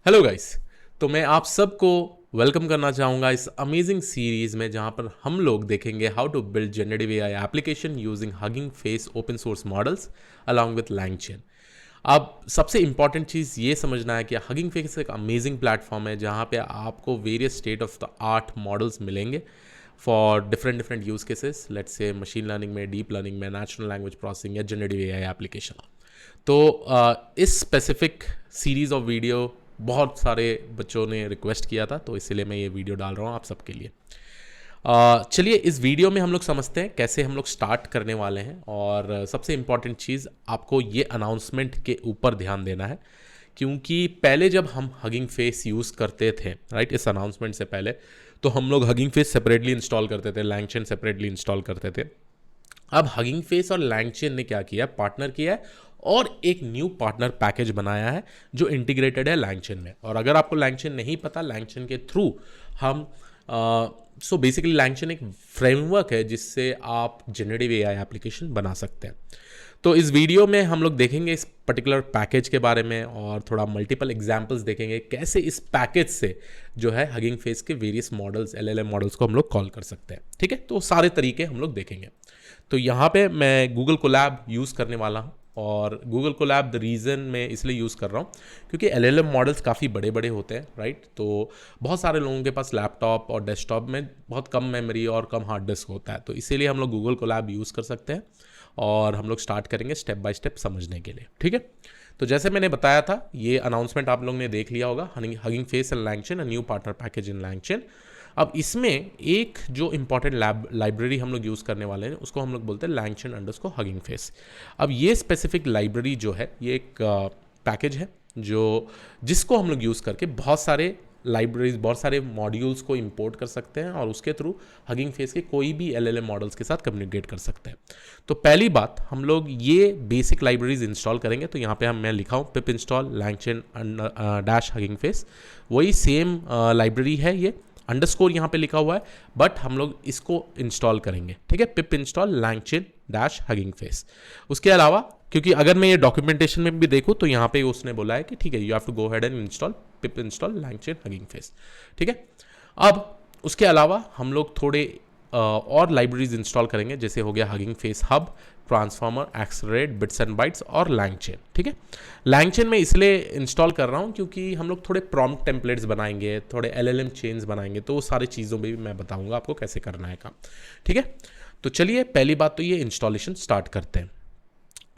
Hello guys. तो मैं आप सबको वेलकम करना चाहूँगा इस अमेजिंग सीरीज़ में जहाँ पर हम लोग देखेंगे how to build generative AI application using Hugging Face open source models along with LangChain. अब सबसे इंपॉर्टेंट चीज़ ये समझना है कि हगिंग फेस एक अमेजिंग प्लेटफॉर्म है जहाँ पे आपको various state of the art models मिलेंगे for different different use cases, let's say machine learning में, डीप लर्निंग में, नेचुरल लैंग्वेज प्रोसेसिंग या जनरेटिव एआई एप्लीकेशन। तो इस स्पेसिफिक सीरीज़ ऑफ वीडियो बहुत सारे बच्चों ने रिक्वेस्ट किया था, तो इसीलिए मैं ये वीडियो डाल रहा हूँ आप सबके लिए। चलिए इस वीडियो में हम लोग समझते हैं कैसे हम लोग स्टार्ट करने वाले हैं। और सबसे इम्पॉर्टेंट चीज़ आपको ये अनाउंसमेंट के ऊपर ध्यान देना है, क्योंकि पहले जब हम हगिंग फेस यूज़ करते थे, राइट, इस अनाउंसमेंट से पहले तो हम लोग हगिंग फेस सेपरेटली इंस्टॉल करते थे, लैंगचेन सेपरेटली इंस्टॉल करते थे। अब हगिंग फेस और लैंगचेन ने क्या किया, पार्टनर किया है और एक न्यू पार्टनर पैकेज बनाया है जो इंटीग्रेटेड है लैंगचेन में। और अगर आपको लैंगचेन नहीं पता, लैंगचेन के थ्रू हम सो बेसिकली लैंगचेन एक फ्रेमवर्क है जिससे आप जनरेटिव एआई एप्लीकेशन बना सकते हैं। तो इस वीडियो में हम लोग देखेंगे इस पर्टिकुलर पैकेज के बारे में और थोड़ा मल्टीपल एग्जांपल्स देखेंगे कैसे इस पैकेज से जो है हगिंग फेस के वेरियस मॉडल्स, एलएलएम मॉडल्स को हम लोग कॉल कर सकते हैं। ठीक है, तो सारे तरीके हम लोग देखेंगे। तो यहाँ पे मैं गूगल कोलैब यूज़ करने वाला हूँ। और गूगल कोलैब द रीज़न मैं इसलिए यूज़ कर रहा हूँ क्योंकि एलएलएम मॉडल्स काफ़ी बड़े बड़े होते हैं, राइट। तो बहुत सारे लोगों के पास लैपटॉप और डेस्कटॉप में बहुत कम मेमोरी और कम हार्ड डिस्क होता है, तो इसीलिए हम लोग गूगल कोलैब यूज़ कर सकते हैं। और हम लोग स्टार्ट करेंगे स्टेप बाय स्टेप समझने के लिए। ठीक है, तो जैसे मैंने बताया था, ये अनाउंसमेंट आप लोग ने देख लिया होगा, hugging Face and LangChain, a new partner package in LangChain. अब इसमें एक जो इंपॉर्टेंट लाइब्रेरी हम लोग यूज़ करने वाले हैं उसको हम लोग बोलते हैं लैंगचेन अंडरस्कोर हगिंग फेस। अब ये स्पेसिफिक लाइब्रेरी जो है ये एक पैकेज है जिसको हम लोग यूज़ करके बहुत सारे लाइब्रेरीज, बहुत सारे मॉड्यूल्स को इंपोर्ट कर सकते हैं और उसके थ्रू हगिंग फेस के कोई भी एलएलएम मॉडल्स के साथ कम्युनिकेट कर सकते हैं। तो पहली बात, हम लोग ये बेसिक लाइब्रेरीज इंस्टॉल करेंगे। तो यहाँ पे मैं लिखा हूँ पिप install LangChain dash hugging face, वही सेम लाइब्रेरी है, ये अंडरस्कोर यहाँ पे लिखा हुआ है, बट हम लोग इसको इंस्टॉल करेंगे। ठीक है, पिप install LangChain dash hugging face. उसके अलावा, क्योंकि अगर मैं ये डॉक्यूमेंटेशन में भी देखूँ तो यहाँ पे उसने बोला है कि ठीक है, you have to go head and install pip install LangChain Hugging Face. ठीक है, अब उसके अलावा हम लोग थोड़े और लाइब्रेरीज इंस्टॉल करेंगे, जैसे हो गया hugging face hub, transformer, accelerate, bits and bytes और लैंगचेन। ठीक है, लैंगचेन में इसलिए इंस्टॉल कर रहा हूँ क्योंकि हम लोग थोड़े प्रॉम्प्ट टेम्पलेट्स बनाएंगे, थोड़े एलएलएम चेन्स बनाएंगे, तो वो सारी चीज़ों में भी मैं बताऊंगा आपको कैसे करना है काम। ठीक है, तो चलिए पहली बात तो ये इंस्टॉलेशन स्टार्ट करते हैं।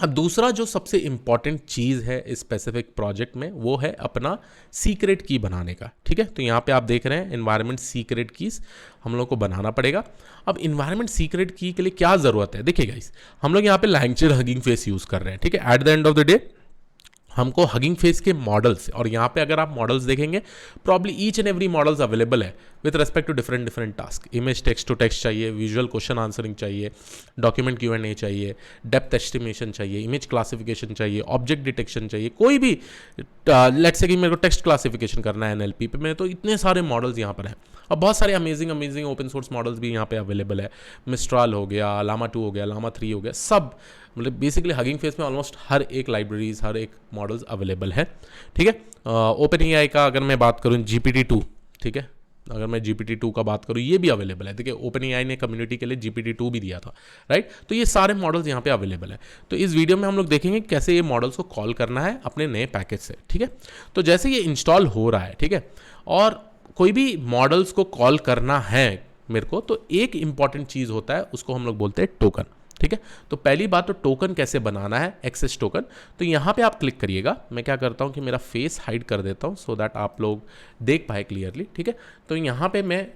अब दूसरा जो सबसे इंपॉर्टेंट चीज़ है इस स्पेसिफिक प्रोजेक्ट में, वो है अपना सीक्रेट की बनाने का। ठीक है, तो यहाँ पे आप देख रहे हैं एनवायरनमेंट सीक्रेट कीज हम लोग को बनाना पड़ेगा। अब इन्वायरमेंट सीक्रेट की के लिए क्या ज़रूरत है, देखिए गाइस, हम लोग यहाँ पे लैंगचेन हगिंग फेस यूज़ कर रहे हैं। ठीक है, at the end of the day हमको हगिंग फेस के मॉडल्स, और यहाँ पे अगर आप मॉडल्स देखेंगे, probably each and every models available है with respect to different different task. Image text to text चाहिए, विजुअल क्वेश्चन आंसरिंग चाहिए, डॉक्यूमेंट Q&A चाहिए, डेप्थ एस्टिमेशन चाहिए, इमेज क्लासिफिकेशन चाहिए, ऑब्जेक्ट डिटेक्शन चाहिए, कोई भी लेट्स से कि मेरे को टेक्स्ट क्लासिफिकेशन करना है NLP पे में, तो इतने सारे मॉडल्स यहाँ पर हैं। अब बहुत सारे amazing amazing open source models भी यहाँ पे अवेलेबल है। मिस्ट्राल हो गया, लामा 2 हो गया, लामा 3 हो गया, सब मतलब बेसिकली हगिंग फेस में ऑलमोस्ट हर एक लाइब्रेरीज, हर एक मॉडल्स अवेलेबल है। ठीक है, ओपन एआई का अगर मैं बात करूँ, GPT-2, ठीक है, अगर मैं GPT-2 का बात करूँ, ये भी अवेलेबल है। देखिए, ओपन एआई ने कम्युनिटी के लिए GPT-2 भी दिया था, राइट। तो ये सारे मॉडल्स यहाँ पे अवेलेबल है। तो इस वीडियो में हम लोग देखेंगे कैसे ये मॉडल्स को कॉल करना है अपने नए पैकेज से। ठीक है, तो जैसे ये इंस्टॉल हो रहा है, ठीक है, और कोई भी मॉडल्स को कॉल करना है मेरे को, तो एक इंपॉर्टेंट चीज़ होता है, उसको हम लोग बोलते हैं टोकन। ठीक है, तो पहली बात तो टोकन कैसे बनाना है, एक्सेस टोकन। तो यहाँ पे आप क्लिक करिएगा। मैं क्या करता हूँ कि मेरा फेस हाइड कर देता हूँ सो दैट आप लोग देख पाए क्लियरली। ठीक है, तो यहाँ पे मैं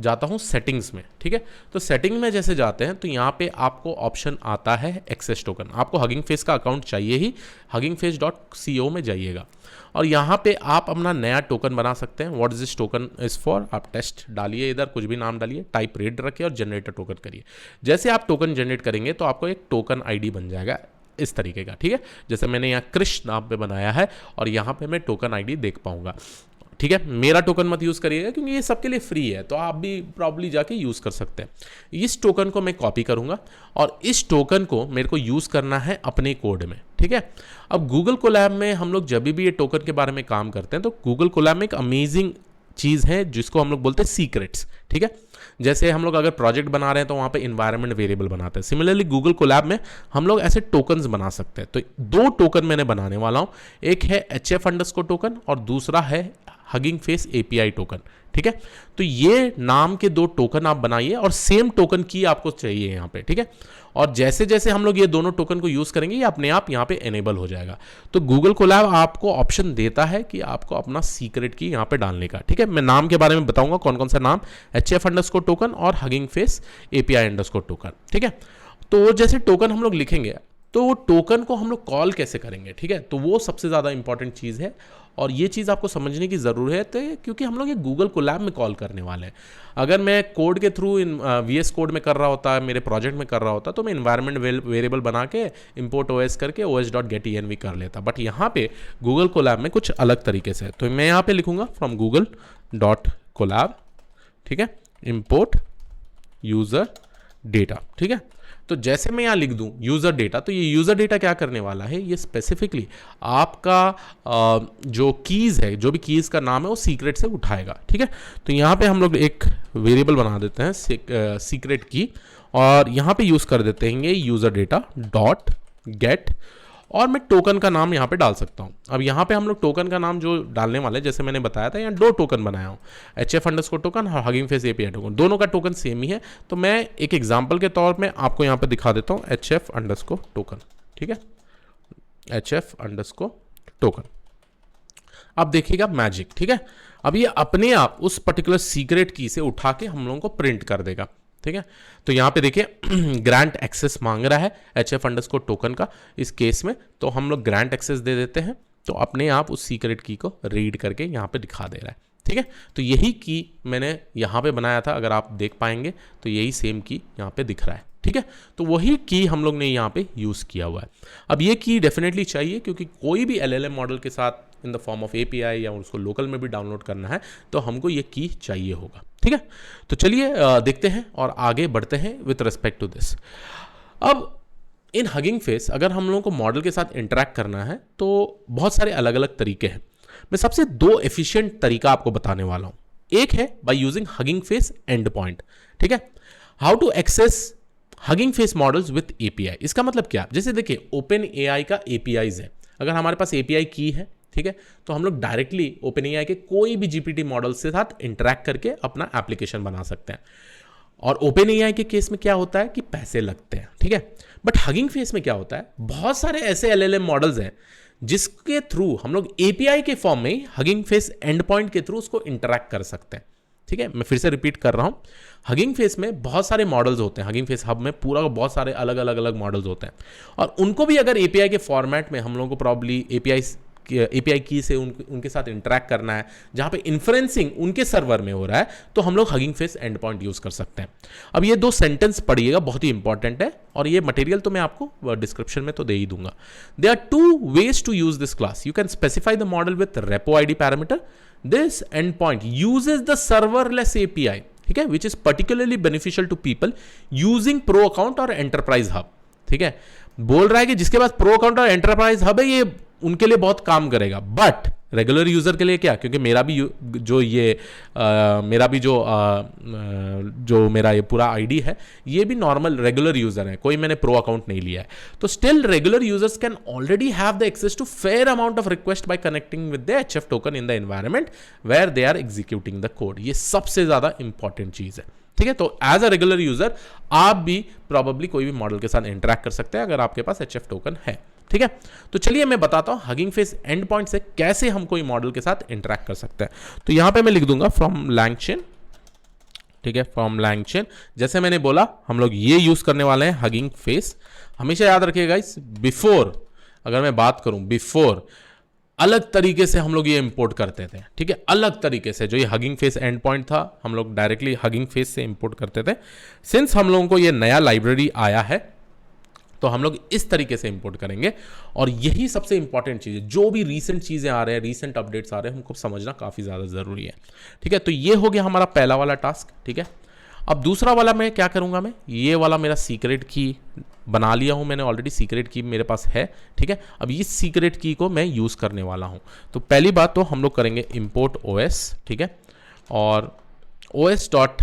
जाता हूँ सेटिंग्स में। ठीक है, तो सेटिंग में जैसे जाते हैं तो यहाँ पे आपको ऑप्शन आता है एक्सेस टोकन। आपको हगिंग फेस का अकाउंट चाहिए ही, huggingface.co में जाइएगा और यहाँ पे आप अपना नया टोकन बना सकते हैं। What is this token is for, आप टेस्ट डालिए, इधर कुछ भी नाम डालिए, टाइप रेड रखिए और जनरेट टोकन करिए। जैसे आप टोकन जनरेट करेंगे तो आपको एक टोकन आईडी बन जाएगा इस तरीके का। ठीक है, जैसे मैंने यहाँ कृष्ण नाम पे बनाया है और यहाँ पे मैं टोकन आईडी देख पाऊंगा। ठीक है, मेरा टोकन मत यूज़ करिएगा क्योंकि ये सबके लिए फ्री है, तो आप भी प्रॉब्ली जाके यूज़ कर सकते हैं। इस टोकन को मैं कॉपी करूँगा और इस टोकन को मेरे को यूज़ करना है अपने कोड में, ठीक है। अब गूगल कोलैब में हम लोग जब भी ये टोकन के बारे में काम करते हैं तो गूगल कोलैब में एक अमेजिंग चीज़ है जिसको हम लोग बोलते हैं सीक्रेट्स, ठीक है। जैसे हम लोग अगर प्रोजेक्ट बना रहे हैं तो वहाँ पे इन्वायरमेंट वेरिएबल बनाते हैं, सिमिलरली गूगल कोलैब में हम लोग ऐसे टोकन्स बना सकते हैं। तो 2 टोकन मैंने बनाने वाला हूँ, एक है HF_ टोकन और दूसरा है हगिंग फेस API टोकन, ठीक है। तो ये नाम के 2 टोकन आप बनाइए और सेम टोकन की आपको चाहिए यहाँ पे, ठीक है। और जैसे जैसे हम लोग ये दोनों टोकन को यूज़ करेंगे ये अपने आप यहाँ पे एनेबल हो जाएगा। तो गूगल कोलैब आपको ऑप्शन देता है कि आपको अपना सीक्रेट की यहाँ पे डालने का, ठीक है। मैं नाम के बारे में बताऊंगा कौन कौन सा नाम, HF_ टोकन और हगिंग फेस API_ टोकन, ठीक है। तो जैसे टोकन हम लोग लिखेंगे तो टोकन को हम लोग कॉल कैसे करेंगे, ठीक है, तो वो सबसे ज़्यादा इंपॉर्टेंट चीज़ है और ये चीज़ आपको समझने की ज़रूरत है क्योंकि हम लोग ये गूगल कोलैब में कॉल करने वाले हैं। अगर मैं कोड के थ्रू VS कोड में कर रहा होता, मेरे प्रोजेक्ट में कर रहा होता, तो मैं इन्वायरमेंट वेरिएबल बना के import OS करके os.getEnv कर लेता, बट यहाँ पे गूगल कोलैब में कुछ अलग तरीके से। तो मैं यहाँ पे लिखूँगा फ्रॉम google.colab, ठीक है, import यूज़र डेटा, ठीक है। तो जैसे मैं यहाँ लिख दूँ यूज़र डेटा, तो ये यूज़र डेटा क्या करने वाला है, ये स्पेसिफिकली आपका जो कीज़ है, जो भी कीज़ का नाम है वो सीक्रेट से उठाएगा, ठीक है। तो यहाँ पे हम लोग एक वेरिएबल बना देते हैं सीक्रेट की और यहाँ पे यूज़ कर देते हैं यूज़र डेटा डॉट गेट और मैं टोकन का नाम यहाँ पे डाल सकता हूँ। अब यहाँ पे हम लोग टोकन का नाम जो डालने वाले हैं, जैसे मैंने बताया था, यहाँ 2 टोकन बनाया हूँ, HF_ टोकन और हगिंग फेस API टोकन, दोनों का टोकन सेम ही है। तो मैं एक एग्जांपल के तौर पे आपको यहाँ पे दिखा देता हूँ HF_ टोकन, ठीक है, HF_ टोकन। अब देखिएगा मैजिक, ठीक है, अब ये अपने आप उस पर्टिकुलर सीक्रेट की से उठा के हम लोगों को प्रिंट कर देगा, ठीक है। तो यहाँ पे देखिए ग्रांट एक्सेस मांग रहा है HF_ टोकन का इस केस में, तो हम लोग ग्रांट एक्सेस दे देते हैं, तो अपने आप उस सीक्रेट की को रीड करके यहाँ पे दिखा दे रहा है, ठीक है। तो यही की मैंने यहाँ पे बनाया था, अगर आप देख पाएंगे तो यही सेम की यहाँ पे दिख रहा है, ठीक है। तो वही की हम लोग ने यहाँ पे यूज़ किया हुआ है। अब ये की डेफिनेटली चाहिए क्योंकि कोई भी LLM मॉडल के साथ in the form of API या उसको लोकल में भी डाउनलोड करना है तो हमको ये की चाहिए होगा, ठीक है। तो चलिए देखते हैं और आगे बढ़ते हैं विथ रिस्पेक्ट टू दिस। अब इन हगिंग फेस अगर हम लोगों को मॉडल के साथ इंटरेक्ट करना है तो बहुत सारे अलग अलग तरीके हैं। मैं सबसे 2 एफिशिएंट तरीका आपको बताने वाला हूँ। एक है by using Hugging Face endpoint, ठीक है, how to access Hugging Face models with API। इसका मतलब क्या, जैसे देखिए OpenAI का APIs है, अगर हमारे पास API की है, ठीक है, तो हम लोग डायरेक्टली OpenAI के कोई भी GPT मॉडल से साथ इंटरेक्ट करके अपना एप्लीकेशन बना सकते हैं। और OpenAI के केस में क्या होता है कि पैसे लगते हैं, ठीक है। बट हगिंग फेस में क्या होता है, बहुत सारे ऐसे LLM मॉडल्स हैं जिसके थ्रू हम लोग API के फॉर्म में हगिंग फेस एंड पॉइंट के थ्रू उसको इंटरेक्ट कर सकते हैं, ठीक है। मैं फिर से रिपीट कर रहा हूं, हगिंग फेस में बहुत सारे मॉडल्स होते हैं, हगिंग फेस हब में पूरा बहुत सारे अलग अलग मॉडल्स होते हैं और उनको भी अगर API के फॉर्मेट में हम लोगों को प्रॉब्ली API की से उनके साथ इंटरेक्ट करना है, जहां पे इन्फ्रेंसिंग उनके सर्वर में हो रहा है, तो हम लोग hugging Face and point use कर सकते हैं। अब ये 2 सेंटेंस पढ़िएगा, बहुत ही इंपॉर्टेंट है और ये मटेरियल तो मैं आपको डिस्क्रिप्शन में तो दे ही दूंगा। There are 2 ways to use this class. You can specify the model with repo ID parameter. This endpoint uses the serverless API, ठीक है, which is particularly beneficial to people using pro account और enterprise hub, ठीक है। बोल रहा है कि जिसके पास प्रो अकाउंट और एंटरप्राइज हब है ये उनके लिए बहुत काम करेगा, बट रेगुलर यूजर के लिए क्या, क्योंकि मेरा भी जो मेरा ये पूरा आईडी है ये भी नॉर्मल रेगुलर यूजर है, कोई मैंने प्रो अकाउंट नहीं लिया है, तो still regular users can already have the access to fair amount of request by connecting with the HF token in the environment where they are executing the code. ये सबसे ज्यादा इंपॉर्टेंट चीज है, ठीक है। तो एज अ रेगुलर यूजर आप भी प्रॉबेबली कोई भी मॉडल के साथ इंटरेक्ट कर सकते हैं अगर आपके पास HF टोकन है, ठीक है। तो चलिए मैं बताता हूं हगिंग फेस एंड पॉइंट से कैसे हम कोई मॉडल के साथ इंटरेक्ट कर सकते हैं। तो यहां पे मैं लिख दूंगा फ्रॉम LangChain, ठीक है, फ्रॉम LangChain। जैसे मैंने बोला हम लोग ये यूज करने वाले हैं हगिंग फेस। हमेशा याद रखिएगा इस बिफोर, अगर मैं बात करूं बिफोर, अलग तरीके से हम लोग ये इंपोर्ट करते थे, ठीक है, अलग तरीके से। जो ये हगिंग फेस एंड पॉइंट था हम लोग डायरेक्टली हगिंग फेस से इंपोर्ट करते थे। सिंस हम लोगों को ये नया लाइब्रेरी आया है तो हम लोग इस तरीके से इंपोर्ट करेंगे और यही सबसे इंपॉर्टेंट चीज़ है। जो भी रीसेंट चीज़ें आ रहे हैं, रीसेंट अपडेट्स आ रहे हैं, हमको समझना काफ़ी ज़्यादा ज़रूरी है। ठीक है, तो ये हो गया हमारा पहला वाला टास्क। ठीक है, अब दूसरा वाला मैं क्या करूँगा, मैं ये वाला मेरा सीक्रेट की बना लिया हूँ मैंने, ऑलरेडी सीक्रेट की मेरे पास है। ठीक है, अब इस सीक्रेट की को मैं यूज़ करने वाला हूँ। तो पहली बात तो हम लोग करेंगे import OS। ठीक है, और OS dot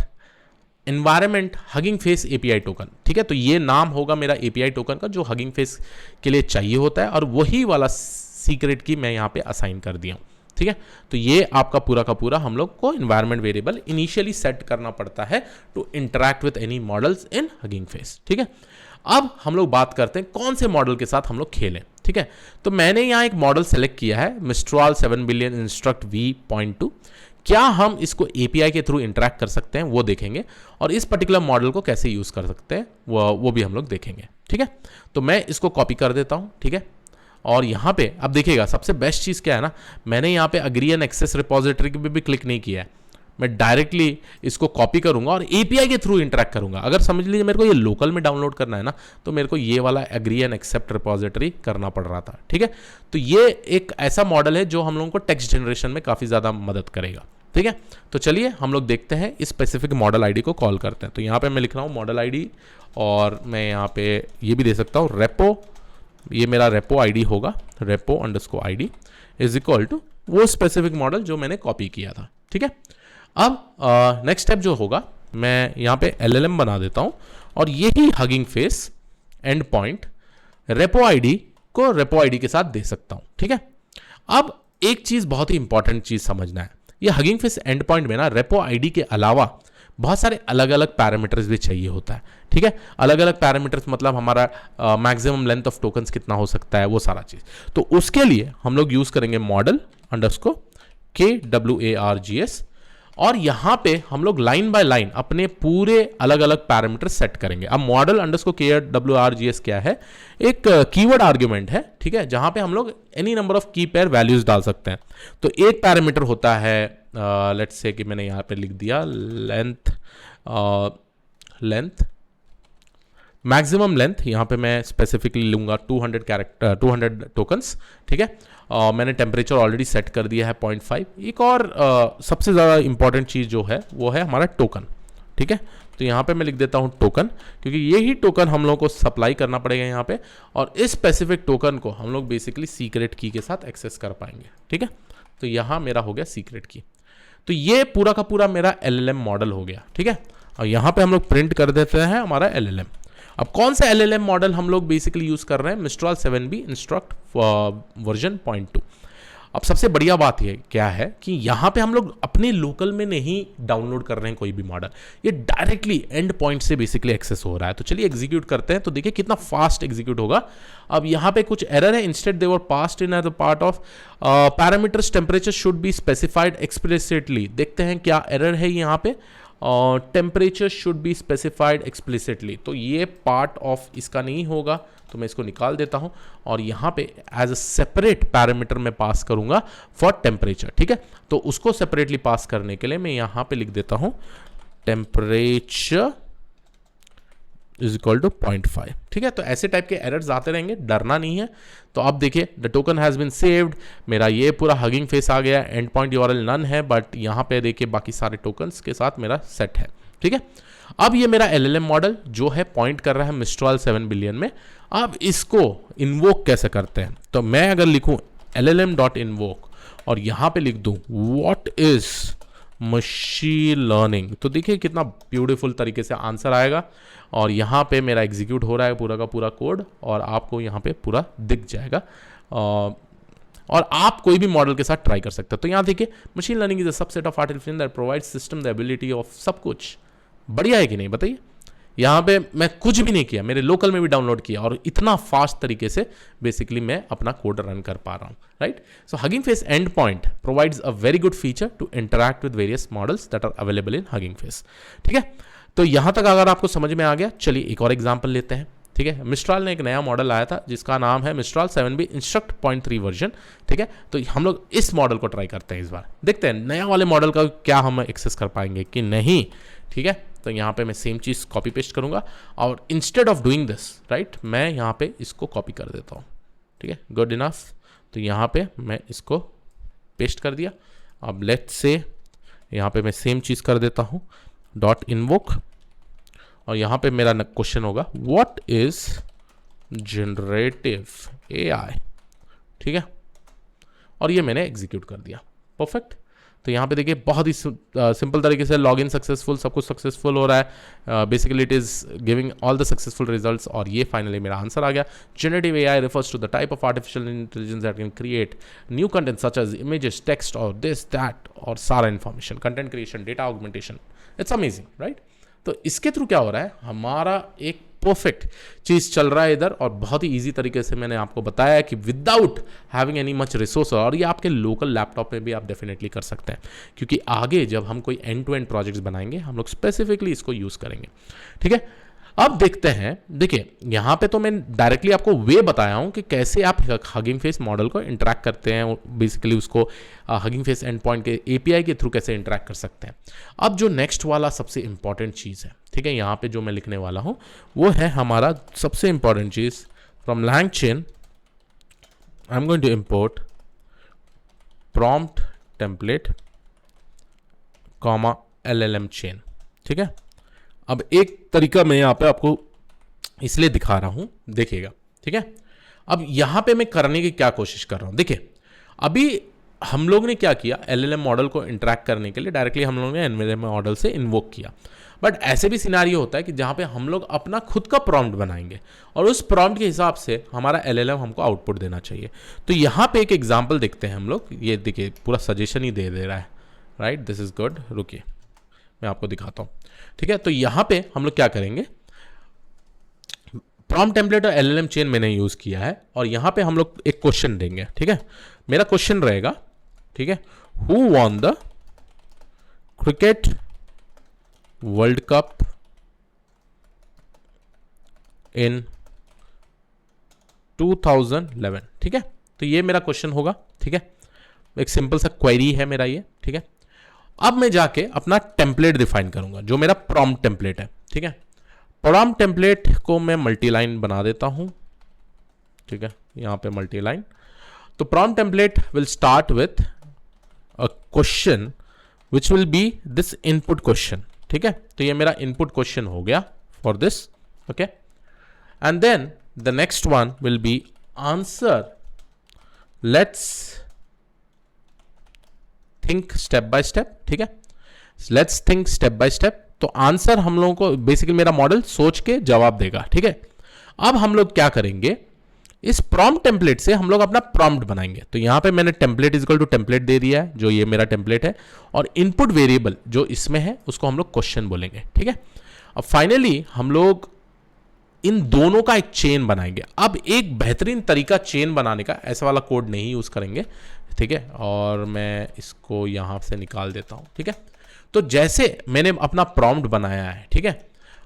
environment hugging face API token. ठीक है, तो ये नाम होगा मेरा API टोकन का जो हगिंग फेस के लिए चाहिए होता है, और वही वाला सीक्रेट की मैं यहाँ पे असाइन कर दिया हूँ। ठीक है, तो ये आपका पूरा का पूरा हम लोग को एनवायरमेंट वेरिएबल इनिशियली सेट करना पड़ता है to interact with any models in Hugging Face. ठीक है, अब हम लोग बात करते हैं कौन से मॉडल के साथ हम लोग खेलें। ठीक है, तो मैंने यहाँ एक मॉडल सेलेक्ट किया है, मिस्ट्रॉल 7 बिलियन इंस्ट्रक्ट v.2। क्या हम इसको API के थ्रू इंटरैक्ट कर सकते हैं वो देखेंगे, और इस पर्टिकुलर मॉडल को कैसे यूज़ कर सकते हैं वो भी हम लोग देखेंगे। ठीक है, तो मैं इसको कॉपी कर देता हूँ। ठीक है, और यहाँ पे अब देखिएगा सबसे बेस्ट चीज़ क्या है ना, मैंने यहाँ पे अग्री एंड एक्सेस रिपोजिटरी पे भी क्लिक नहीं किया है, मैं डायरेक्टली इसको कॉपी करूंगा और API के थ्रू इंटरैक्ट करूंगा। अगर समझ लीजिए मेरे को ये लोकल में डाउनलोड करना है ना, तो मेरे को ये वाला एग्री एंड एक्सेप्ट रिपोजिटरी करना पड़ रहा था। ठीक है, तो ये एक ऐसा मॉडल है जो हम लोगों को टेक्स्ट जनरेशन में काफ़ी ज़्यादा मदद करेगा। ठीक है, तो चलिए हम लोग देखते हैं, इस स्पेसिफिक मॉडल आईडी को कॉल करते हैं। तो यहाँ पे मैं लिख रहा हूँ मॉडल आईडी, और मैं यहाँ पे ये भी दे सकता हूँ रेपो, ये मेरा रेपो आईडी होगा, repo underscore ID is equal to वो स्पेसिफिक मॉडल जो मैंने कॉपी किया था। ठीक है, अब नेक्स्ट स्टेप जो होगा, मैं यहाँ पे LLM बना देता हूँ, और यही hugging Face and point repo ID को रेपो आईडी के साथ दे सकता हूँ। ठीक है, अब एक चीज़ बहुत ही इंपॉर्टेंट चीज़ समझना है, ये हगिंग फेस एंड पॉइंट में ना रेपो आईडी के अलावा बहुत सारे अलग अलग पैरामीटर्स भी चाहिए होता है। ठीक है, अलग अलग पैरामीटर्स मतलब हमारा मैक्सिमम लेंथ ऑफ टोकन्स कितना हो सकता है, वो सारा चीज़। तो उसके लिए हम लोग यूज़ करेंगे मॉडल अंडरस्कोर KWARGS, और यहाँ पे हम लोग लाइन बाय लाइन अपने पूरे अलग अलग पैरामीटर सेट करेंगे। अब मॉडल अंडरस्कोर KWARGS क्या है, एक कीवर्ड आर्ग्यूमेंट है। ठीक है, जहाँ पे हम लोग एनी नंबर ऑफ की पेयर वैल्यूज डाल सकते हैं। तो एक पैरामीटर होता है, लेट्स से कि मैंने यहाँ पे लिख दिया लेंथ मैक्सिमम लेंथ, यहाँ पे मैं स्पेसिफिकली लूँगा 200 टोकन्स। ठीक है, मैंने टेम्परेचर ऑलरेडी सेट कर दिया है 0.5। एक और सबसे ज़्यादा इंपॉर्टेंट चीज़ जो है वो है हमारा टोकन। ठीक है, तो यहाँ पे मैं लिख देता हूँ टोकन, क्योंकि यही टोकन हम लोग को सप्लाई करना पड़ेगा यहाँ पे, और इस स्पेसिफिक टोकन को हम लोग बेसिकली सीक्रेट की के साथ एक्सेस कर पाएंगे। ठीक है, तो यहाँ मेरा हो गया सीक्रेट की। तो ये पूरा का पूरा मेरा LLM मॉडल हो गया। ठीक है, और यहाँ पे हम लोग प्रिंट कर देते हैं हमारा LLM। अब कौन सा LLM मॉडल हम लोग बेसिकली यूज कर रहे हैं, मिस्ट्रॉल 7B इंस्ट्रक्ट वर्जन 0.2। अब सबसे बढ़िया बात ये क्या है कि यहाँ पे हम लोग अपने लोकल में नहीं डाउनलोड कर रहे हैं कोई भी मॉडल, ये डायरेक्टली एंड पॉइंट से बेसिकली एक्सेस हो रहा है। तो चलिए एग्जीक्यूट करते हैं, तो देखिए कितना फास्ट एग्जीक्यूट होगा। अब यहाँ पे कुछ एरर है, instead they were passed in as a part of parameters temperature should be specified explicitly. देखते हैं क्या एरर है यहाँ पे, temperature should be specified explicitly. तो ये पार्ट ऑफ इसका नहीं होगा, तो मैं इसको निकाल देता हूं और यहाँ पे एज अ सेपरेट पैरामीटर में पास करूंगा फॉर टेम्परेचर। ठीक है, तो उसको सेपरेटली पास करने के लिए मैं यहाँ पे लिख देता हूं टेम्परेचर इज इक्वल टू 0.5। ठीक है, तो ऐसे टाइप के एरर्स आते रहेंगे, डरना नहीं है। तो अब देखिए the token has been saved, मेरा ये पूरा हगिंग फेस आ गया, एंड पॉइंट URL नन है, बट यहाँ पे देखिए बाकी सारे टोकन्स के साथ मेरा सेट है। ठीक है, अब ये मेरा LLM मॉडल जो है पॉइंट कर रहा है मिस्ट्रॉल 7 बिलियन में। अब इसको इन्वोक कैसे करते हैं, तो मैं अगर लिखूँ LLM.invoke और यहाँ पे लिख दूँ व्हाट इज मशीन लर्निंग, तो देखिए कितना ब्यूटीफुल तरीके से आंसर आएगा, और यहाँ पे मेरा एग्जीक्यूट हो रहा है पूरा का पूरा कोड, और आपको यहाँ पे पूरा दिख जाएगा। और आप कोई भी मॉडल के साथ ट्राई कर सकते हो। तो यहाँ देखिए machine learning is a subset of artificial that provides system the ability of सब कुछ। बढ़िया है कि नहीं बताइए। यहाँ पे मैं कुछ भी नहीं किया, मेरे लोकल में भी डाउनलोड किया, और इतना फास्ट तरीके से बेसिकली मैं अपना कोड रन कर पा रहा हूँ, right. So Hugging Face endpoint provides a very good feature to interact with various models that are available in Hugging Face. ठीक है, तो यहाँ तक अगर आपको समझ में आ गया, चलिए एक और एग्जाम्पल लेते हैं। ठीक है, मिस्ट्रॉल ने एक नया मॉडल आया था जिसका नाम है मिस्ट्रॉल 7B इंस्ट्रक्ट 0.3 वर्जन। ठीक है, तो हम लोग इस मॉडल को ट्राई करते हैं इस बार, देखते हैं नया वाले मॉडल का क्या हम एक्सेस कर पाएंगे कि नहीं। ठीक है, तो यहाँ पे मैं सेम चीज़ कॉपी पेस्ट करूँगा और instead of doing this right, मैं यहाँ पे इसको कॉपी कर देता हूँ, ठीक है, गुड इनफ। तो यहाँ पे मैं इसको पेस्ट कर दिया। अब लेट्स से यहाँ पे मैं सेम चीज़ कर देता हूँ, डॉट इनवोक, और यहाँ पे मेरा क्वेश्चन होगा व्हाट इज जनरेटिव एआई, ठीक है, और ये मैंने एग्जीक्यूट कर दिया। परफेक्ट। तो यहाँ पे देखिए बहुत ही सिंपल तरीके से लॉगिन सक्सेसफुल, सब कुछ सक्सेसफुल हो रहा है। Basically it is giving all the successful results, और ये फाइनली मेरा आंसर आ गया। Generative AI refers to the type of artificial intelligence that can create new content such as images, text और दिस दैट, और सारा information, content creation, data augmentation. It's amazing right. तो इसके थ्रू क्या हो रहा है, हमारा एक परफेक्ट चीज़ चल रहा है इधर, और बहुत ही इजी तरीके से मैंने आपको बताया कि without having any much resource, और ये आपके लोकल लैपटॉप में भी आप डेफिनेटली कर सकते हैं, क्योंकि आगे जब हम कोई एंड टू एंड प्रोजेक्ट्स बनाएंगे हम लोग स्पेसिफिकली इसको यूज़ करेंगे, ठीक है। अब देखते हैं, देखिए यहाँ पे तो मैं डायरेक्टली आपको वे बताया हूँ कि कैसे आप हगिंग फेस मॉडल को इंटरैक्ट करते हैं, बेसिकली उसको हगिंग फेस एंड पॉइंट के एपीआई के थ्रू कैसे इंटरैक्ट कर सकते हैं। अब जो नेक्स्ट वाला सबसे इंपॉर्टेंट चीज़ है, ठीक है, यहाँ पे जो मैं लिखने वाला हूँ वो है हमारा सबसे इंपॉर्टेंट चीज़, from LangChain I am going to import prompt template comma LLM chain, ठीक है। अब एक तरीका मैं यहाँ पे आपको इसलिए दिखा रहा हूँ, देखिएगा, ठीक है। अब यहाँ पे मैं करने की क्या कोशिश कर रहा हूँ, देखिए अभी हम लोग ने क्या किया, LLM मॉडल को इंटरैक्ट करने के लिए डायरेक्टली हम लोगों ने LLM मॉडल से इन्वोक किया, बट ऐसे भी सिनारियो होता है कि जहाँ पे हम लोग अपना खुद का प्रॉम्प्ट बनाएंगे और उस प्रॉम्प्ट के हिसाब से हमारा LLM हमको आउटपुट देना चाहिए। तो यहाँ पे एक एग्जाम्पल देखते हैं हम लोग, ये देखिए पूरा सजेशन ही दे रहा है राइट, दिस इज गुड, रुकिए मैं आपको दिखाता हूँ, ठीक है। तो यहाँ पे हम लोग क्या करेंगे, प्रॉम्प्ट टेम्पलेट और LLM चेन मैंने यूज किया है, और यहाँ पे हम लोग एक क्वेश्चन देंगे, ठीक है। मेरा क्वेश्चन रहेगा, ठीक है, who won the cricket world cup in 2011, ठीक है। तो ये मेरा क्वेश्चन होगा, ठीक है, एक सिंपल सा क्वेरी है मेरा ये, ठीक है। अब मैं जाके अपना टेम्पलेट डिफाइन करूंगा जो मेरा प्रॉम्प्ट टेम्पलेट है, ठीक है। प्रॉम्प्ट टेम्पलेट को मैं मल्टीलाइन बना देता हूं, ठीक है, यहां पे मल्टीलाइन। तो prompt template will start with a question which will be this input question, ठीक है। तो ये मेरा इनपुट क्वेश्चन हो गया for this, okay, and then the next one will be answer, let's think step by step, ठीक है, let's think step by step. तो आंसर हम लोगों को बेसिकली मेरा मॉडल सोच के जवाब देगा, ठीक है। अब हम लोग क्या करेंगे, इस प्रॉम्प्ट टेम्पलेट से हम लोग अपना प्रॉम्प्ट बनाएंगे। तो यहां पे मैंने template is equal to template दे दिया है, जो ये मेरा टेम्पलेट है, और इनपुट वेरिएबल जो इसमें है उसको हम लोग क्वेश्चन बोलेंगे, ठीक है। अब फाइनली हम लोग इन दोनों का एक चेन बनाएंगे। अब एक बेहतरीन तरीका चेन बनाने का, ऐसा वाला कोड नहीं यूज करेंगे, ठीक है, और मैं इसको यहां से निकाल देता हूं, ठीक है। तो जैसे मैंने अपना प्रॉम्प्ट बनाया है, ठीक है,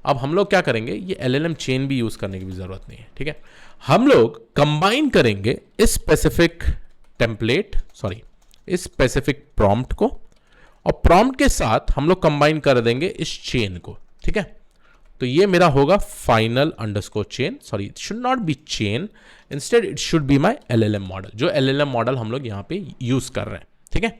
अब हम लोग क्या करेंगे, ये LLM चेन भी यूज करने की भी जरूरत नहीं है, ठीक है। हम लोग कंबाइन करेंगे इस स्पेसिफिक टेम्पलेट, सॉरी इस स्पेसिफिक प्रॉम्प्ट को, और प्रॉम्प्ट के साथ हम लोग कंबाइन कर देंगे इस चेन को, ठीक है। तो ये मेरा होगा final underscore chain, sorry it should not be chain, instead it should be my LLM model, जो LLM मॉडल हम लोग यहां पे यूज कर रहे हैं, ठीक है।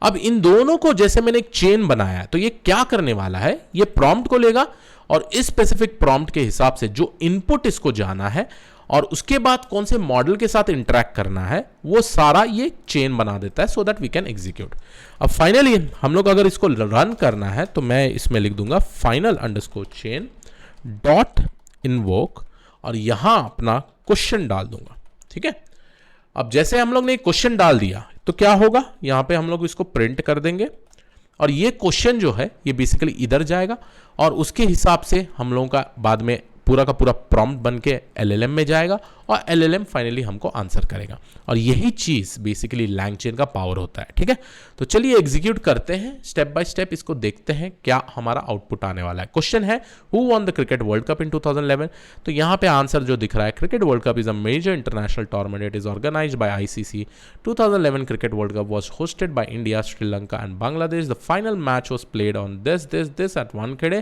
अब इन दोनों को जैसे मैंने एक चेन बनाया है, तो ये क्या करने वाला है, ये प्रॉम्प्ट को लेगा और इस स्पेसिफिक प्रॉम्प्ट के हिसाब से जो इनपुट इसको जाना है और उसके बाद कौन से मॉडल के साथ इंटरैक्ट करना है, वो सारा ये चेन बना देता है, so that we can execute. अब फाइनली हम लोग अगर इसको रन करना है तो मैं इसमें लिख दूंगा final underscore chain dot invoke, और यहां अपना क्वेश्चन डाल दूंगा, ठीक है। अब जैसे हम लोग ने क्वेश्चन डाल दिया तो क्या होगा, यहां पे हम लोग इसको प्रिंट कर देंगे, और ये क्वेश्चन जो है ये बेसिकली इधर जाएगा, और उसके हिसाब से हम लोगों का बाद में पूरा का पूरा प्रॉम्प्ट बन के LLM में जाएगा और LLM फाइनली हमको आंसर करेगा। और यही चीज़ बेसिकली लैंगचेन का पावर होता है। ठीक है, तो चलिए एग्जीक्यूट करते हैं स्टेप बाय स्टेप, इसको देखते हैं क्या हमारा आउटपुट आने वाला है। क्वेश्चन है who won the cricket world cup in 2011। तो यहाँ पे आंसर जो दिख रहा है, cricket world cup is a major international tournament, it is organised by ICC। 2011 cricket world cup was hosted by India, Sri Lanka and Bangladesh. The final match was played on this at Wankhede.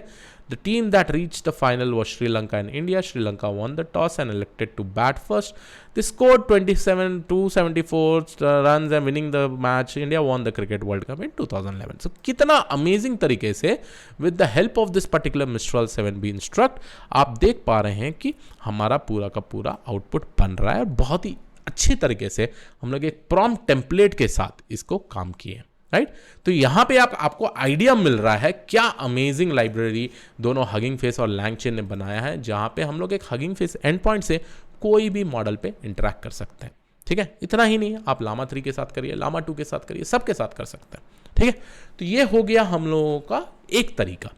The team that reached the final was Sri Lanka and India. Sri Lanka won the toss and elected to bat first. They scored 274 runs and winning the match. India won the Cricket World Cup in 2011. So कितना amazing तरीके से with the help of this particular Mistral 7B instruct आप देख पा रहे हैं कि हमारा पूरा का पूरा आउटपुट बन रहा है। बहुत ही अच्छी तरीके से हम लोग एक प्रॉम्प्ट टेम्पलेट के साथ इसको काम किए, राइट। तो यहां पे आपको आइडिया मिल रहा है क्या अमेजिंग लाइब्रेरी दोनों हगिंग फेस और लैंगचेन ने बनाया है, जहां पे हम लोग एक हगिंग फेस एंड पॉइंट से कोई भी मॉडल पे इंटरेक्ट कर सकते हैं। ठीक है, इतना ही नहीं है, आप लामा 3 के साथ करिए, लामा 2 के साथ करिए, सबके साथ कर सकते हैं। ठीक है, तो ये हो गया हम लोगों का एक तरीका।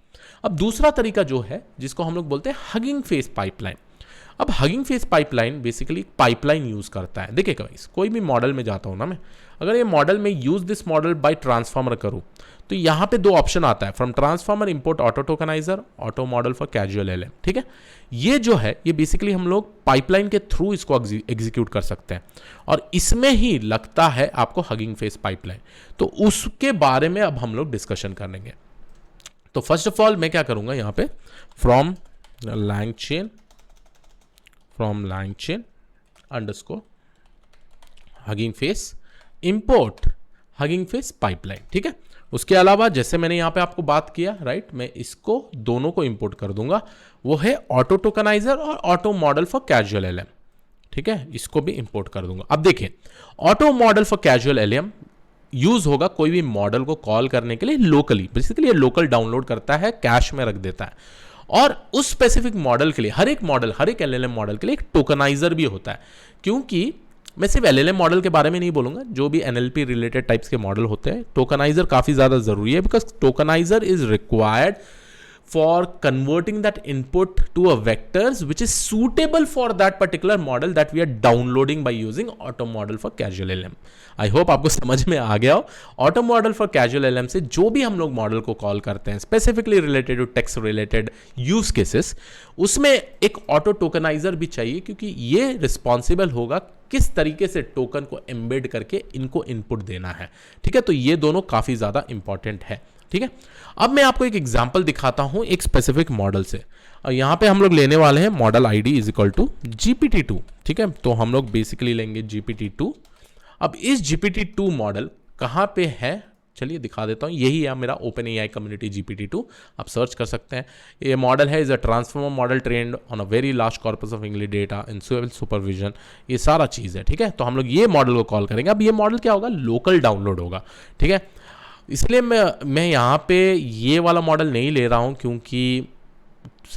अब दूसरा तरीका जो है जिसको हम लोग बोलते हैं हगिंग फेस पाइपलाइन। अब hugging Face pipeline basically pipeline use करता है। देखिए गाइस, कोई भी मॉडल में जाता हूं ना मैं, अगर ये मॉडल में use this model by transformer करूं तो यहां पे 2 ऑप्शन आता है, from transformer import auto tokenizer, auto model for causal LM। ठीक है, ये जो है ये बेसिकली हम लोग पाइपलाइन के थ्रू इसको एग्जीक्यूट कर सकते हैं और इसमें ही लगता है आपको हगिंग फेस पाइपलाइन। तो उसके बारे में अब हम लोग डिस्कशन करेंगे। तो फर्स्ट ऑफ ऑल मैं क्या करूंगा, यहां पे from LangChain underscore hugging face import hugging Face pipeline. ठीक है, उसके अलावा जैसे मैंने यहां पे आपको बात किया, राइट, मैं इसको दोनों को इंपोर्ट कर दूंगा, वो है ऑटो टोकनाइजर और auto model for causal LM। ठीक है, इसको भी इंपोर्ट कर दूंगा। अब देखिए, auto model for causal LM use होगा कोई भी मॉडल को कॉल करने के लिए लोकली, बेसिकली ये लोकल डाउनलोड करता है, कैश में रख देता है और उस स्पेसिफिक मॉडल के लिए हर एक LLM मॉडल के लिए एक टोकनाइजर भी होता है। क्योंकि मैं सिर्फ LLM मॉडल के बारे में नहीं बोलूंगा, जो भी NLP रिलेटेड टाइप्स के मॉडल होते हैं, टोकनाइजर काफी ज्यादा जरूरी है, because tokenizer is required for converting that input to a vectors which is suitable for that particular model that we are downloading by using auto model for casual LM. I hope आपको समझ में आ गया हो। auto model for casual LM से जो भी हम लोग मॉडल को कॉल करते हैं specifically related to text related use cases, उसमें एक ऑटो टोकनाइजर भी चाहिए, क्योंकि ये रिस्पॉन्सिबल होगा किस तरीके से टोकन को एम्बेड करके इनको इनपुट देना है। ठीक है, तो ये दोनों काफी ज्यादा इंपॉर्टेंट है। ठीक है, अब मैं आपको एक एग्जांपल दिखाता हूं एक स्पेसिफिक मॉडल से, और यहां पे हम लोग लेने वाले हैं model ID is equal to GPT-2। ठीक है, तो हम लोग बेसिकली लेंगे GPT-2। अब इस GPT-2 मॉडल कहां पे है, चलिए दिखा देता हूं। यही है मेरा OpenAI कम्युनिटी GPT-2, आप सर्च कर सकते हैं। ये मॉडल है, is a transformer model trend on a very large corpus of English data in supervision, ये सारा चीज़ है। ठीक है, तो हम लोग ये मॉडल को कॉल करेंगे। अब ये मॉडल क्या होगा, लोकल डाउनलोड होगा। ठीक है, इसलिए मैं यहाँ पे ये वाला मॉडल नहीं ले रहा हूँ, क्योंकि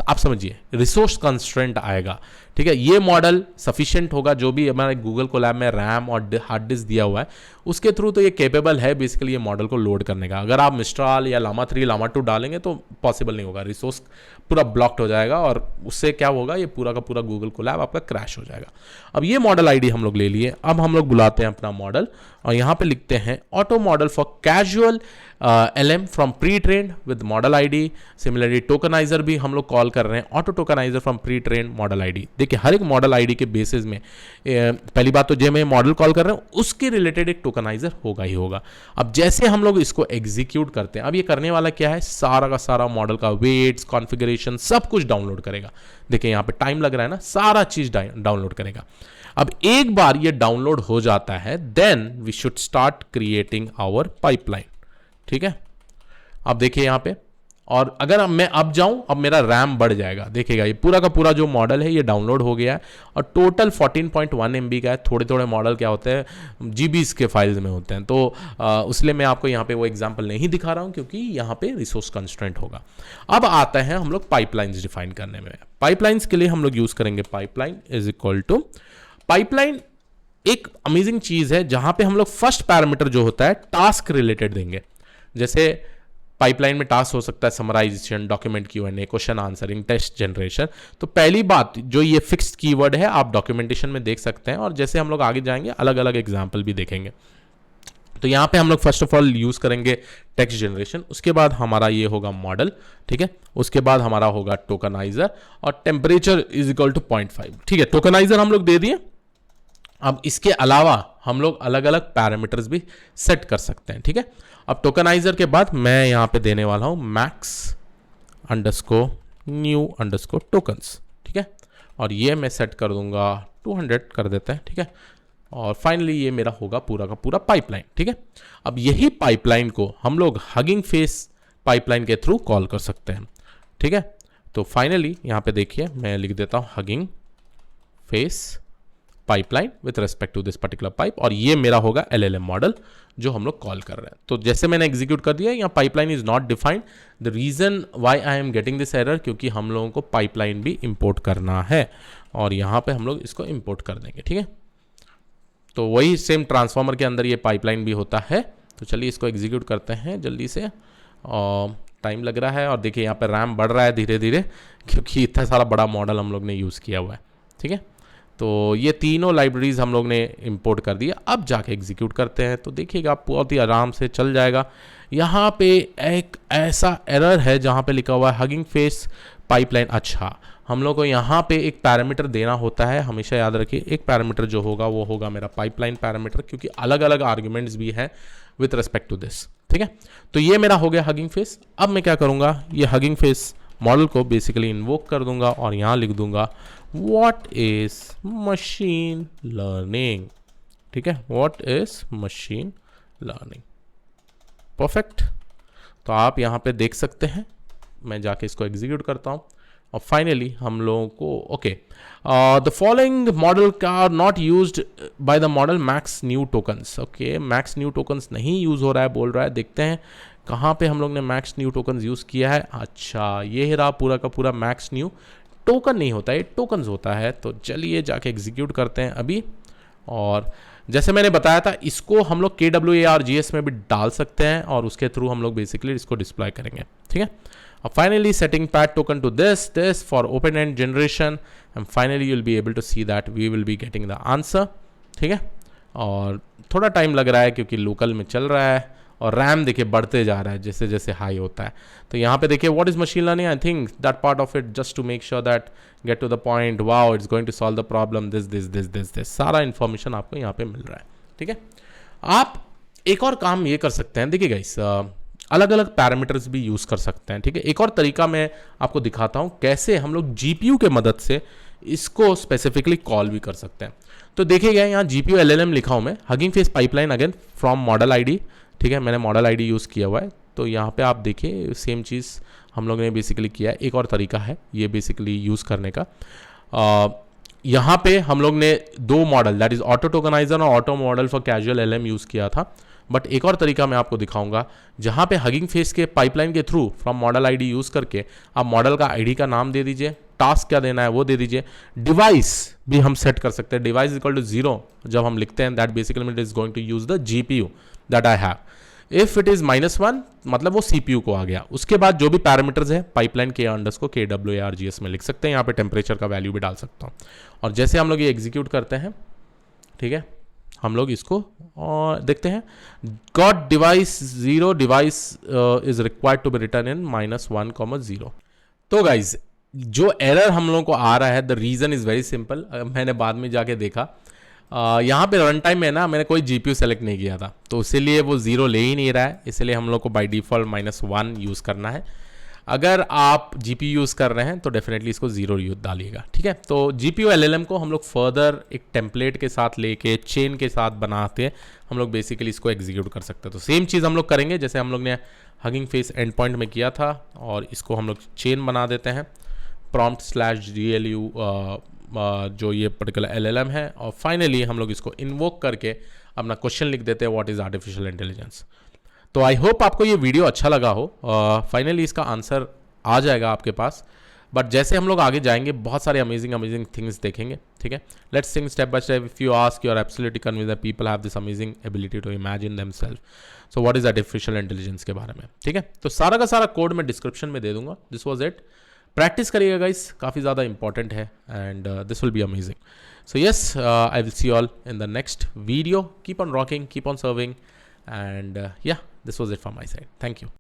आप समझिए रिसोर्स कंस्ट्रेंट आएगा। ठीक है, ये मॉडल सफिशिएंट होगा, जो भी हमारे गूगल कोलैब में रैम और हार्ड डिस्क दिया हुआ है उसके थ्रू तो ये कैपेबल है बेसिकली ये मॉडल को लोड करने का। अगर आप मिस्ट्राल या लामा 3 लामा 2 डालेंगे तो पॉसिबल नहीं होगा, रिसोर्स पूरा ब्लॉक्ड हो जाएगा और उससे क्या होगा, ये पूरा का पूरा गूगल कोलैब आपका क्रैश हो जाएगा। अब ये मॉडल ID हम लोग ले लिए। अब हम लोग बुलाते हैं अपना मॉडल और यहाँ पे लिखते हैं auto model for causal LM from pretrained with model ID। Similarly tokenizer भी हम लोग कॉल कर रहे हैं, auto tokenizer from pretrained model ID। देखिए, हर एक मॉडल ID के बेसिस में पहली बात तो जो मैं मॉडल कॉल कर रहे हैं उसके रिलेटेड एक टोकनाइजर होगा ही होगा। अब जैसे हम लोग इसको एग्जीक्यूट करते हैं, अब ये करने वाला क्या है, सारा का सारा मॉडल का वेट्स, कॉन्फ़िगरेशन सब कुछ डाउनलोड करेगा। देखिए यहाँ पे टाइम लग रहा है ना, सारा चीज डाउनलोड करेगा। अब एक बार ये डाउनलोड हो जाता है, then we should start creating our pipeline. ठीक है, अब देखिए यहाँ पे, और अगर मैं अब जाऊं, अब मेरा रैम बढ़ जाएगा। देखिएगा ये पूरा का पूरा जो मॉडल है ये डाउनलोड हो गया है और टोटल 14.1 MB का है। थोड़े थोड़े मॉडल क्या होते हैं GBs के फाइल्स में होते हैं, तो उसलिए मैं आपको यहाँ पे वो एग्जांपल नहीं दिखा रहा हूँ, क्योंकि यहाँ पे रिसोर्स कंस्ट्रेंट होगा। अब आते हैं हम लोग पाइपलाइंस डिफाइन करने में। पाइपलाइंस के लिए हम लोग यूज करेंगे pipeline is equal to, pipeline एक अमेजिंग चीज है जहां पे हम लोग फर्स्ट पैरामीटर जो होता है टास्क रिलेटेड देंगे। जैसे पाइपलाइन में टास्क हो सकता है summarization, document Q&A, question answering, test generation. तो पहली बात जो ये फिक्स्ड कीवर्ड है आप डॉक्यूमेंटेशन में देख सकते हैं, और जैसे हम लोग आगे जाएंगे अलग अलग एग्जाम्पल भी देखेंगे। तो यहाँ पे हम लोग फर्स्ट ऑफ ऑल यूज करेंगे टेक्स्ट जनरेशन, उसके बाद हमारा ये होगा मॉडल, ठीक है, उसके बाद हमारा होगा टोकनाइजर, और टेम्परेचर इज इक्वल टू 0.5, ठीक है। टोकनाइजर हम लोग दे दिए। अब इसके अलावा हम लोग अलग अलग पैरामीटर्स भी सेट कर सकते हैं, ठीक है। अब टोकनाइजर के बाद मैं यहाँ पे देने वाला हूँ max underscore new underscore tokens, ठीक है, और ये मैं सेट कर दूंगा 200 कर देते हैं, ठीक है। और फाइनली ये मेरा होगा पूरा का पूरा पाइपलाइन, ठीक है। अब यही पाइपलाइन को हम लोग हगिंग फेस पाइपलाइन के थ्रू कॉल कर सकते हैं, ठीक है। तो फाइनली यहाँ पे देखिए मैं लिख देता हूँ Hugging Face pipeline with respect to this particular pipe, और ये मेरा होगा LLM मॉडल जो हम लोग कॉल कर रहे हैं। तो जैसे मैंने एग्जीक्यूट कर दिया, यहाँ pipeline is not defined. The reason why I am getting this error, क्योंकि हम लोगों को पाइपलाइन भी इंपोर्ट करना है, और यहाँ पे हम लोग इसको इंपोर्ट कर देंगे, ठीक है। तो वही सेम ट्रांसफॉर्मर के अंदर ये पाइपलाइन भी होता है। तो चलिए इसको एग्जीक्यूट करते हैं जल्दी से, और टाइम लग रहा है, और देखिए यहाँ पे रैम बढ़ रहा है धीरे धीरे, क्योंकि इतना सारा बड़ा मॉडल हम लोग ने यूज़ किया हुआ है, ठीक है। तो ये तीनों लाइब्रेरीज हम लोग ने इंपोर्ट कर दिया। अब जाके एग्जीक्यूट करते हैं तो देखिएगा बहुत ही आराम से चल जाएगा। यहाँ पे एक ऐसा एरर है जहाँ पे लिखा हुआ है हगिंग फेस पाइपलाइन। अच्छा, हम लोग को यहाँ पे एक पैरामीटर देना होता है, हमेशा याद रखिए। एक पैरामीटर जो होगा वो होगा मेरा पाइपलाइन पैरामीटर, क्योंकि अलग अलग आर्ग्यूमेंट्स भी हैं विथ रेस्पेक्ट टू दिस, ठीक है। तो ये मेरा हो गया हगिंग फेस। अब मैं क्या करूँगा, ये हगिंग फेस मॉडल को बेसिकली इन्वोक कर दूंगा, और यहाँ लिख दूंगा व्हाट इज मशीन लर्निंग, ठीक है, what is machine learning. Perfect. तो आप यहाँ पे देख सकते हैं, मैं जाके इसको एग्जीक्यूट करता हूँ, और फाइनली हम लोगों को okay, the following model are not used by the model max new tokens. Okay, max new tokens नहीं यूज हो रहा है बोल रहा है। देखते हैं कहाँ पे हम लोग ने मैक्स न्यू टोकन्स यूज़ किया है। अच्छा, ये रहा पूरा का पूरा मैक्स न्यू। टोकन नहीं होता है, ये टोकन्स होता है। तो चलिए जाके एग्जीक्यूट करते हैं अभी, और जैसे मैंने बताया था इसको हम लोग KWARGS में भी डाल सकते हैं, और उसके थ्रू हम लोग बेसिकली इसको डिस्प्लॉय करेंगे, ठीक है। अब finally setting pad token to this for open end generation, and finally you will be able to see that we will be getting the answer, ठीक है। और थोड़ा टाइम लग रहा है क्योंकि लोकल में चल रहा है, और रैम देखिए बढ़ते जा रहा है जैसे जैसे हाई होता है। तो यहाँ पे देखिए what is machine learning, I think that part of it just to make sure that get to the point, wow it's going to solve the problem, this सारा इन्फॉर्मेशन आपको यहाँ पे मिल रहा है, ठीक है। आप एक और काम ये कर सकते हैं, देखिए गाइस अलग अलग पैरामीटर्स भी यूज़ कर सकते हैं, ठीक है। एक और तरीका मैं आपको दिखाता हूँ कैसे हम लोग GPU के मदद से इसको स्पेसिफिकली कॉल भी कर सकते हैं। तो देखिएगा यहाँ GPU LLM लिखा हूँ मैं, hugging Face pipeline again from model ID, ठीक है। मैंने मॉडल ID यूज़ किया हुआ है। तो यहाँ पे आप देखिए सेम चीज़ हम लोग ने बेसिकली किया है। एक और तरीका है ये बेसिकली यूज़ करने का। यहाँ पे हम लोग ने दो model that is auto tokeniser और auto model for causal LM use किया था। बट एक और तरीका मैं आपको दिखाऊंगा जहाँ पे हगिंग फेस के पाइपलाइन के through from model ID use करके आप मॉडल का ID का नाम दे दीजिए, टास्क क्या देना है वो दे दीजिए, डिवाइस भी हम सेट कर सकते हैं। डिवाइस इक्वल टू 0 जब हम लिखते हैं that basically it is going to use the GPU that I have. If it is -1 मतलब वो CPU को आ गया। उसके बाद जो भी पैरामीटर्स है पाइपलाइन के अंडरस्कोर KWARGS में लिख सकते हैं। यहाँ पे टेम्परेचर का वैल्यू भी डाल सकता हूँ। और जैसे हम लोग ये एग्जीक्यूट करते हैं, ठीक है, हम लोग इसको और देखते हैं got device 0 device is required to be return in -1,0। तो गाइज जो एरर हम लोगों को आ रहा है the reason is very simple. मैंने बाद में जाके देखा यहाँ पे रन टाइम में ना मैंने कोई GPU सेलेक्ट नहीं किया था, तो इसीलिए वो 0 ले ही नहीं रहा है। इसलिए हम लोग को बाय डिफ़ॉल्ट -1 यूज़ करना है। अगर आप GPU यूज़ कर रहे हैं तो डेफिनेटली इसको 0 डालिएगा, ठीक है। तो GPU LLM को हम लोग फर्दर एक टेम्पलेट के साथ लेके चेन के साथ बनाते हम लोग बेसिकली इसको एग्जीक्यूट कर सकते हैं। तो सेम चीज़ हम लोग करेंगे जैसे हम लोग ने हगिंग फेस एंड पॉइंट में किया था, और इसको हम लोग चेन बना देते हैं prompt/GLU जो ये पर्टिकुलर LLM है, और फाइनली हम लोग इसको इन्वोक करके अपना क्वेश्चन लिख देते हैं व्हाट इज़ आर्टिफिशियल इंटेलिजेंस। तो आई होप आपको ये वीडियो अच्छा लगा हो। फाइनली इसका आंसर आ जाएगा आपके पास। बट जैसे हम लोग आगे जाएंगे बहुत सारे अमेजिंग थिंग्स देखेंगे, ठीक है। Let's think step by step. If you ask, you are absolutely convinced that people have this amazing ability to imagine themselves. So what is artificial intelligence के बारे में, ठीक है। तो सारा का सारा कोड मैं डिस्क्रिप्शन में दे दूंगा। This was it. प्रैक्टिस करिएगा गाइस, काफ़ी ज़्यादा इंपॉर्टेंट है, and this will be amazing. So yes, I will see you all in the next video. Keep on rocking, keep on serving, and yeah, this was it from my side. Thank you.